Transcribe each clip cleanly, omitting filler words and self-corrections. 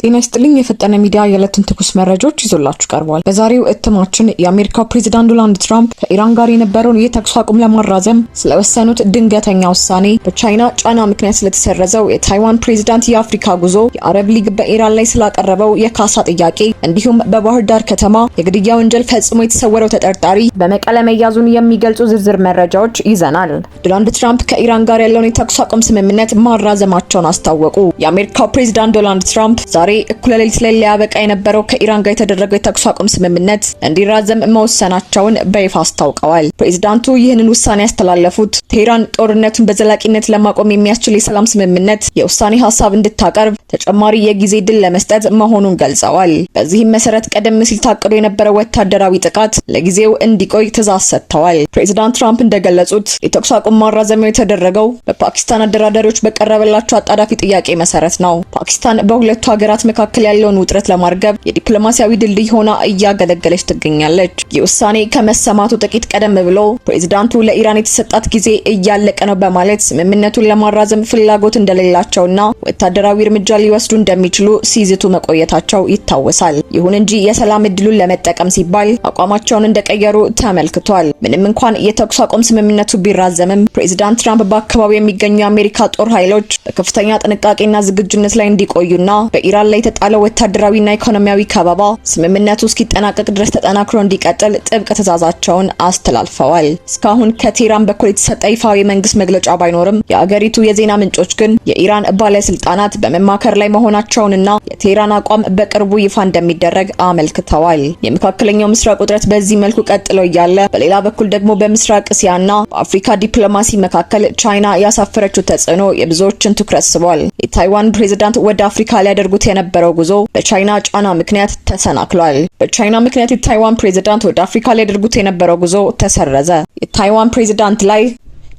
ጤና ይስጥልኝ የፈጠነ ሚዲያ የዕለቱን ትኩስ መረጃዎች ይዞላችሁ ቀርቧል። በዛሬው እትማችን የአሜሪካው ፕሬዝዳንት ዶናልድ ትራምፕ ከኢራን ጋር የነበረውን የተኩስ አቁም ለማራዘም ስለወሰኑት ድንገተኛ ውሳኔ፣ በቻይና ጫና ምክንያት ስለተሰረዘው የታይዋን ፕሬዝዳንት የአፍሪካ ጉዞ፣ የአረብ ሊግ በኢራን ላይ ስላቀረበው የካሳ ጥያቄ እንዲሁም በባህር ዳር ከተማ የግድያ ወንጀል ፈጽሞ የተሰወረው ተጠርጣሪ በመቀለ መያዙን የሚገልጹ ዝርዝር መረጃዎች ይዘናል። ዶናልድ ትራምፕ ከኢራን ጋር ያለውን የተኩስ አቁም ስምምነት ማራዘማቸውን አስታወቁ። የአሜሪካው ፕሬዝዳንት ዶናልድ ትራምፕ ዛሬ እኩለ ሌሊት ላይ ሊያበቃ የነበረው ከኢራን ጋር የተደረገው የተኩስ አቁም ስምምነት እንዲራዘም መወሰናቸውን በይፋ አስታውቀዋል። ፕሬዝዳንቱ ይህንን ውሳኔ ያስተላለፉት ቴህራን ጦርነቱን በዘላቂነት ለማቆም የሚያስችል የሰላም ስምምነት የውሳኔ ሀሳብ እንድታቀርብ ተጨማሪ የጊዜ ድል ለመስጠት መሆኑን ገልጸዋል። በዚህም መሰረት ቀደም ሲል ታቅዶ የነበረው ወታደራዊ ጥቃት ለጊዜው እንዲቆይ ትዕዛዝ ሰጥተዋል። ፕሬዝዳንት ትራምፕ እንደገለጹት የተኩስ አቁም ማራዘሚያው የተደረገው በፓኪስታን አደራዳሪዎች በቀረበላቸው አጣዳፊ ጥያቄ መሰረት ነው። ፓኪስታን በሁለቱ ሀገራት መካከል ያለውን ውጥረት ለማርገብ የዲፕሎማሲያዊ ድልድይ ሆና እያገለገለች ትገኛለች። ይህ ውሳኔ ከመሰማቱ ጥቂት ቀደም ብሎ ፕሬዝዳንቱ ለኢራን የተሰጣት ጊዜ እያለቀ ነው በማለት ስምምነቱን ለማራዘም ፍላጎት እንደሌላቸውና ወታደራዊ እርምጃ ሊወስዱ እንደሚችሉ ሲዝቱ መቆየታቸው ይታወሳል። ይሁን እንጂ የሰላም እድሉን ለመጠቀም ሲባል አቋማቸውን እንደቀየሩ ተመልክቷል። ምንም እንኳን የተኩስ አቁም ስምምነቱ ቢራዘምም ፕሬዝዳንት ትራምፕ በአካባቢው የሚገኙ የአሜሪካ ጦር ኃይሎች በከፍተኛ ጥንቃቄና ዝግጁነት ላይ እንዲቆዩና በኢራን ላይ የተጣለው ወታደራዊና ኢኮኖሚያዊ ከበባ ስምምነቱ እስኪጠናቀቅ ድረስ ተጠናክሮ እንዲቀጥል ጥብቅ ትዕዛዛቸውን አስተላልፈዋል። እስካሁን ከቴህራን በኩል የተሰጠ ይፋዊ የመንግስት መግለጫ ባይኖርም የአገሪቱ የዜና ምንጮች ግን የኢራን ባለስልጣናት በመማከር ላይ መሆናቸውንና የቴህራን አቋም በቅርቡ ይፋ እንደሚደረግ አመልክተዋል። የመካከለኛው ምስራቅ ውጥረት በዚህ መልኩ ቀጥሎ እያለ በሌላ በኩል ደግሞ በምስራቅ እስያና በአፍሪካ ዲፕሎማሲ መካከል ቻይና ያሳፈረችው ተጽዕኖ የብዙዎችን ትኩረት ስቧል። የታይዋን ፕሬዝዳንት ወደ አፍሪካ ሊያደርጉት የነበረው ጉዞ በቻይና ጫና ምክንያት ተሰናክሏል። በቻይና ምክንያት የታይዋን ፕሬዝዳንት ወደ አፍሪካ ሊያደርጉት የነበረው ጉዞ ተሰረዘ። የታይዋን ፕሬዝዳንት ላይ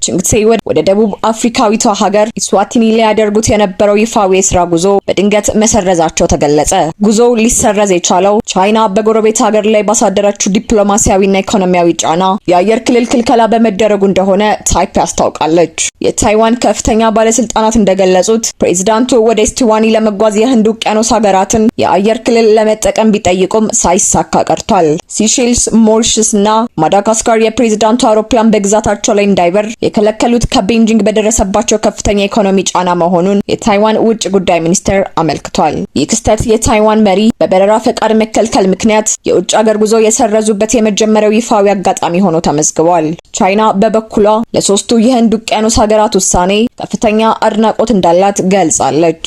ቺንግሴ ወደ ደቡብ አፍሪካዊቷ ሀገር ኢስዋቲኒ ሊያደርጉት የነበረው ይፋዊ የስራ ጉዞ በድንገት መሰረዛቸው ተገለጸ። ጉዞው ሊሰረዝ የቻለው ቻይና በጎረቤት ሀገር ላይ ባሳደረችው ዲፕሎማሲያዊና ኢኮኖሚያዊ ጫና የአየር ክልል ክልከላ በመደረጉ እንደሆነ ታይፕ ያስታውቃለች። የታይዋን ከፍተኛ ባለስልጣናት እንደገለጹት ፕሬዝዳንቱ ወደ ኢስዋቲኒ ለመጓዝ የህንድ ውቅያኖስ ሀገራትን የአየር ክልል ለመጠቀም ቢጠይቁም ሳይሳካ ቀርቷል። ሲሼልስ፣ ሞሪሸስ እና ማዳጋስካር የፕሬዝዳንቱ አውሮፕላን በግዛታቸው ላይ እንዳይበር የከለከሉት ከቤጂንግ በደረሰባቸው ከፍተኛ ኢኮኖሚ ጫና መሆኑን የታይዋን ውጭ ጉዳይ ሚኒስቴር አመልክቷል። ይህ ክስተት የታይዋን መሪ በበረራ ፈቃድ መከልከል ምክንያት የውጭ ሀገር ጉዞ የሰረዙበት የመጀመሪያው ይፋዊ አጋጣሚ ሆኖ ተመዝግቧል። ቻይና በበኩሏ ለሶስቱ የህንድ ውቅያኖስ ሀገራት ውሳኔ ከፍተኛ አድናቆት እንዳላት ገልጻለች።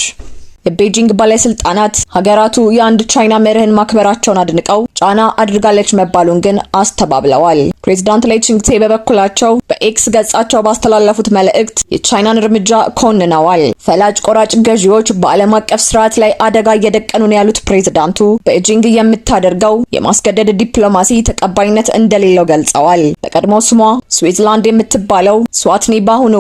የቤጂንግ ባለስልጣናት ሀገራቱ የአንድ ቻይና መርህን ማክበራቸውን አድንቀው ጫና አድርጋለች መባሉን ግን አስተባብለዋል። ፕሬዝዳንት ላይ ቺንግሴ በበኩላቸው በኤክስ ገጻቸው ባስተላለፉት መልእክት የቻይናን እርምጃ ኮንነዋል። ፈላጭ ቆራጭ ገዢዎች በዓለም አቀፍ ስርዓት ላይ አደጋ እየደቀኑ ነው ያሉት ፕሬዝዳንቱ ቤጂንግ የምታደርገው የማስገደድ ዲፕሎማሲ ተቀባይነት እንደሌለው ገልጸዋል። በቀድሞ ስሟ ስዊትዘርላንድ የምትባለው ኢስዋቲኒ በአሁኑ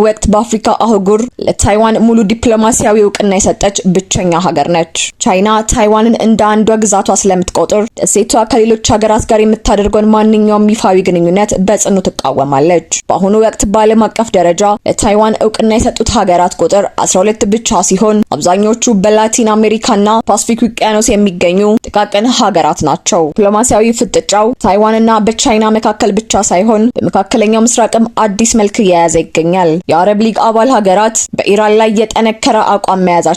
ወቅት በአፍሪካ አህጉር ለታይዋን ሙሉ ዲፕሎማሲያዊ እውቅና የሰጠች ብቸኛ ሀገር ነች። ቻይና ታይዋንን እንደ አንዷ ግዛቷ ስለምትቆጥር ደሴቷ ከሌሎች ሀገራት ጋር የምታደርገውን ማንኛውም ይፋዊ ግንኙነት በጽኑ ትቃወማለች። በአሁኑ ወቅት በዓለም አቀፍ ደረጃ ለታይዋን እውቅና የሰጡት ሀገራት ቁጥር 12 ብቻ ሲሆን አብዛኞቹ በላቲን አሜሪካና ፓሲፊክ ውቅያኖስ የሚገኙ ጥቃቅን ሀገራት ናቸው። ዲፕሎማሲያዊ ፍጥጫው ታይዋንና በቻይና መካከል ብቻ ሳይሆን በመካከለኛው ምስራቅም አዲስ መልክ እየያዘ ይገኛል። የአረብ ሊግ አባል ሀገራት በኢራን ላይ የጠነከረ አቋም መያዛቸውን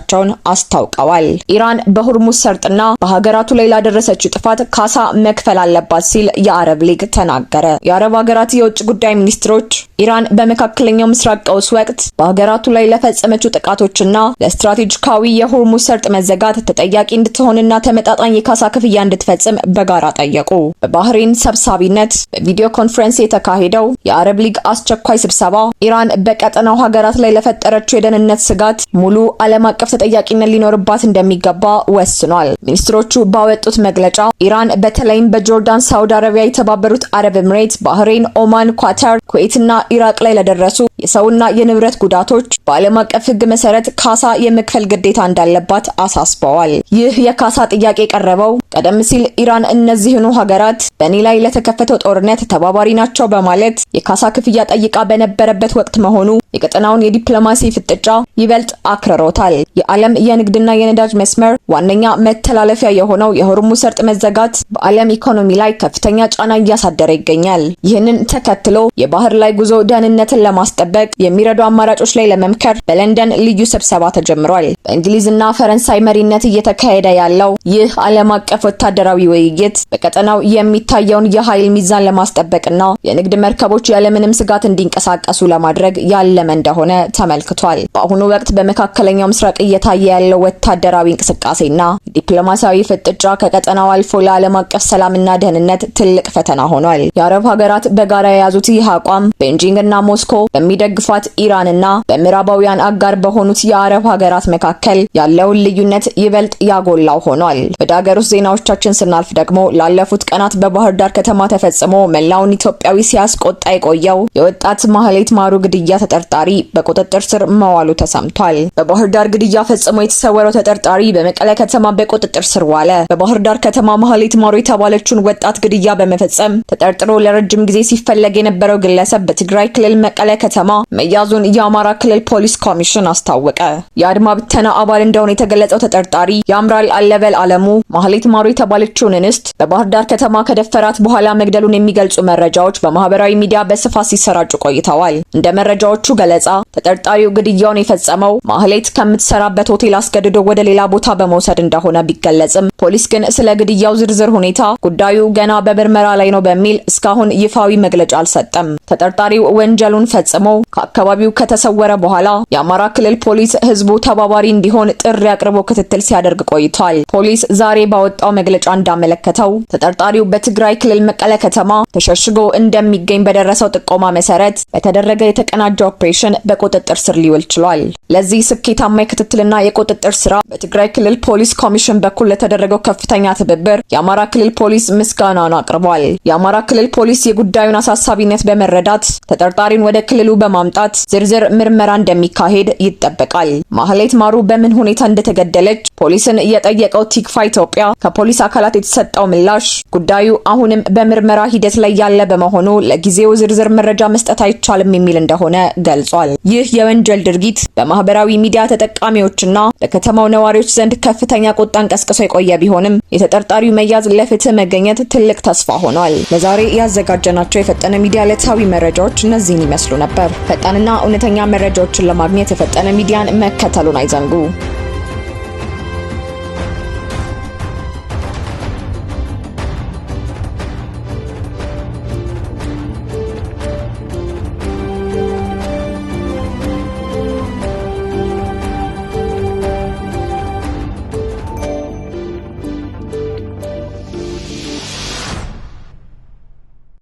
አስታውቀዋል። ኢራን በሆርሙዝ ሰርጥና በሀገራቱ ላይ ላደረሰችው ጥፋት ካሳ መክፈል አለባት ሲል የአረብ ሊግ ተናገረ። የአረብ ሀገራት የውጭ ጉዳይ ሚኒስትሮች ኢራን በመካከለኛው ምስራቅ ቀውስ ወቅት በሀገራቱ ላይ ለፈጸመችው ጥቃቶችና ለስትራቴጂካዊ የሆርሙዝ ሰርጥ መዘጋት ተጠያቂ እንድትሆንና ተመጣጣኝ የካሳ ክፍያ እንድትፈጽም በጋራ ጠየቁ። በባህሬን ሰብሳቢነት በቪዲዮ ኮንፈረንስ የተካሄደው የአረብ ሊግ አስቸኳይ ስብሰባ ኢራን በቀጠናው ሀገራት ላይ ለፈጠረችው የደህንነት ስጋት ሙሉ ዓለም አቀፍ ተጠያቂነት ሊኖርባት እንደሚገባ ወስኗል። ሚኒስትሮቹ ባወጡት መግለጫ መግለጫ ኢራን በተለይም በጆርዳን፣ ሳውዲ አረቢያ፣ የተባበሩት አረብ ኤምሬት፣ ባህሬን፣ ኦማን፣ ኳታር፣ ኩዌትና ኢራቅ ላይ ለደረሱ የሰውና የንብረት ጉዳቶች በዓለም አቀፍ ሕግ መሰረት ካሳ የመክፈል ግዴታ እንዳለባት አሳስበዋል። ይህ የካሳ ጥያቄ ቀረበው ቀደም ሲል ኢራን እነዚህኑ ሀገራት በእኔ ላይ ለተከፈተው ጦርነት ተባባሪ ናቸው በማለት የካሳ ክፍያ ጠይቃ በነበረበት ወቅት መሆኑ የቀጠናውን የዲፕሎማሲ ፍጥጫ ይበልጥ አክርሮታል። የዓለም የንግድና የነዳጅ መስመር ዋነኛ መተላለፊያ የሆነው የሆርሙዝ ሰርጥ መዘጋት በዓለም ኢኮኖሚ ላይ ከፍተኛ ጫና እያሳደረ ይገኛል። ይህንን ተከትሎ የባህር ላይ ጉዞ ደህንነትን ለማስጠበቅ የሚረዱ አማራጮች ላይ ለመምከር በለንደን ልዩ ስብሰባ ተጀምሯል። በእንግሊዝና ፈረንሳይ መሪነት እየተካሄደ ያለው ይህ ዓለም አቀፍ ወታደራዊ ውይይት በቀጠናው የሚታየውን የኃይል ሚዛን ለማስጠበቅና የንግድ መርከቦች ያለምንም ስጋት እንዲንቀሳቀሱ ለማድረግ ያለመ እንደሆነ ተመልክቷል። በአሁኑ ወቅት በመካከለኛው ምስራቅ እየታየ ያለው ወታደራዊ እንቅስቃሴና ዲፕሎማሲያዊ ፍጥጫ ከቀጠናው አልፎ ለዓለም አቀፍ ሰላምና ደህንነት ትልቅ ፈተና ሆኗል። የአረብ ሀገራት በጋራ የያዙት ይህ አቋም ቤጂንግና ሞስኮ በሚደግፏት ኢራንና በምዕራባውያን አጋር በሆኑት የአረብ ሀገራት መካከል ያለውን ልዩነት ይበልጥ ያጎላው ሆኗል። ወደ ሀገር ውስጥ ዜናዎቻችን ስናልፍ ደግሞ ላለፉት ቀናት በባህር ዳር ከተማ ተፈጽሞ መላውን ኢትዮጵያዊ ሲያስቆጣ የቆየው የወጣት ማህሌት ማሩ ግድያ ተጠርጣሪ በቁጥጥር ስር መዋሉ ተሰምቷል። በባህር ዳር ግድያ ፈጽሞ የተሰወረው ተጠርጣሪ በመቀለ ከተማ በቁጥጥር ስር ዋለ። በባህር ዳር ከተማ ማህሌት ማሩ የተባለችውን ወጣት ግድያ በመፈጸም ተጠርጥሮ ለረጅም ጊዜ ሲፈለግ የነበረው ግለሰብ በትግራይ ክልል መቀለ ከተማ መያዙን የአማራ ክልል ፖሊስ ኮሚሽን አስታወቀ። የአድማ ብተና አባል እንደሆነ የተገለጸው ተጠርጣሪ ያምራል አለበል አለሙ ማህሌት ማሩ የተባለችውን እንስት በባህር ዳር ከተማ ከደፈራት በኋላ መግደሉን የሚገልጹ መረጃዎች በማህበራዊ ሚዲያ በስፋት ሲሰራጩ ቆይተዋል። እንደ መረጃዎቹ ገለጻ ተጠርጣሪው ግድያውን የፈጸመው ማህሌት ከምትሰራበት ሆቴል አስገድዶ ወደ ሌላ ቦታ በመውሰድ እንደሆነ ቢገለጽም ፖሊስ ግን ስለ ግድያው ዝርዝር ሁኔታ ጉዳዩ ገና በምርመራ ላይ ነው በሚል እስካሁን ይፋዊ መግለጫ አልሰጠም። ተጠርጣሪው ወንጀሉን ፈጽሞ ከአካባቢው ከተሰወረ በኋላ የአማራ ክልል ፖሊስ ህዝቡ ተባባሪ እንዲሆን ጥሪ አቅርቦ ክትትል ሲያደርግ ቆይቷል። ፖሊስ ዛሬ ባወጣው መግለጫ እንዳመለከተው ተጠርጣሪው በትግራይ ክልል መቀለ ከተማ ተሸሽጎ እንደሚገኝ በደረሰው ጥቆማ መሰረት በተደረገ የተቀናጀ ኦፕሬሽን በቁጥጥር ስር ሊውል ችሏል። ለዚህ ስኬታማ የክትትልና የቁጥጥር ስራ በትግራይ ክልል ፖሊስ ኮሚሽን በኩል ለተደረገው ከፍተኛ ትብብር የአማራ ክልል ፖሊስ ምስጋናውን አቅርቧል። የአማራ ክልል ፖሊስ የጉዳዩን አሳሳቢነት በመረዳት ተጠርጣሪውን ወደ ክልሉ በማምጣት ዝርዝር ምርመራ እንደሚካሄድ ይጠበቃል። ማህሌት ማሩ በምን ሁኔታ እንደተገደለች ፖሊስን የጠየቀው ቲክፋ ኢትዮጵያ ከፖሊስ አካላት የተሰጠው ምላሽ ጉዳዩ አሁንም በምርመራ ሂደት ላይ ያለ በመሆኑ ለጊዜው ዝርዝር መረጃ መስጠት አይቻልም የሚል እንደሆነ ገልጿል። ይህ የወንጀል ድርጊት በማህበራዊ ሚዲያ ተጠቃሚዎችና በከተማው ነዋሪዎች ዘንድ ከፍተኛ ቁጣን ቀስቅሶ የቆየ ቢሆንም የተጠርጣሪው መያዝ ለፍትህ መገኘት ትልቅ ተስፋ ሆኗል። ለዛሬ ያዘጋጀናቸው የፈጠነ ሚዲያ ዕለታዊ መረጃዎች እነዚህን ይመስሉ ነበር። ፈጣንና እውነተኛ መረጃዎችን ለማግኘት የፈጠነ ሚዲያን መከተሉን አይዘንጉ።